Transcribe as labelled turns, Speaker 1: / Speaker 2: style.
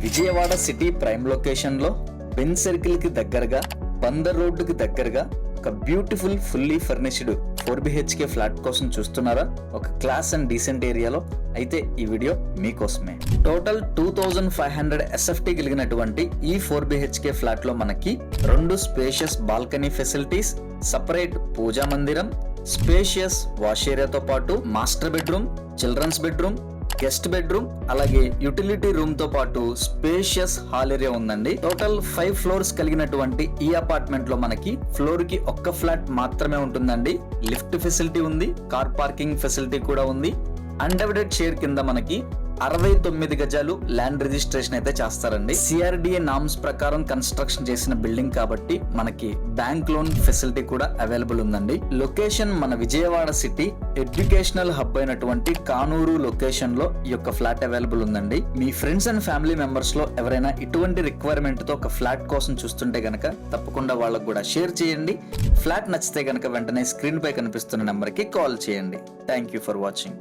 Speaker 1: Vijayawada city prime location లో Ben circle కి దగ్గరగా, బందర్ రోడ్డుకి దగ్గరగా ఒక beautiful fully furnished 4BHK flat కోసం చూస్తున్నారా? ఒక క్లాస్ అండ్ డీసెంట్ ఏరియాలో అయితే ఈ వీడియో మీకోసమే. టోటల్ 2500 SFT కలిగినటువంటి ఈ 4BHK ఫ్లాట్ లో మనకి 2 స్పేషియస్ బాల్కనీ ఫెసిలిటీస్, సపరేట్ పూజా మందిరం, స్పేషియస్ వాష్ ఏరియాతో పాటు master bedroom, children's bedroom, guest bedroom, అలాగే యూటిలిటీ రూమ్ తో పాటు స్పేషియస్ హాల్ ఏరియా ఉందండి. టోటల్ 5 ఫ్లోర్స్ కలిగినటువంటి ఈ అపార్ట్మెంట్ లో మనకి ఫ్లోర్ కి ఒక్క ఫ్లాట్ మాత్రమే ఉంటుందండి. లిఫ్ట్ ఫెసిలిటీ ఉంది, కార్ పార్కింగ్ ఫెసిలిటీ కూడా ఉంది. అన్డివైడెడ్ షేర్ కింద మనకి 69 గజాలు ల్యాండ్ రిజిస్ట్రేషన్ అయితే చేస్తారండి. CRDA నామ్స్ ప్రకారం కన్స్ట్రక్షన్ చేసిన బిల్డింగ్ కాబట్టి మనకి బ్యాంక్ లోన్ ఫెసిలిటీ కూడా అవైలబుల్ ఉందండి. లొకేషన్ మన విజయవాడ సిటీ ఎడ్యుకేషనల్ హబ్ అయినటువంటి కానూరు లొకేషన్ లో ఈ యొక్క ఫ్లాట్ అవైలబుల్ ఉందండి. మీ ఫ్రెండ్స్ అండ్ ఫ్యామిలీ మెంబర్స్ లో ఎవరైనా ఇటువంటి రిక్వైర్మెంట్ తో ఒక ఫ్లాట్ కోసం చూస్తుంటే గనక తప్పకుండా వాళ్ళకు కూడా షేర్ చేయండి. ఫ్లాట్ నచ్చితే గనక వెంటనే స్క్రీన్ పై కనిపిస్తున్న నెంబర్ కి కాల్ చేయండి. Thank you for watching.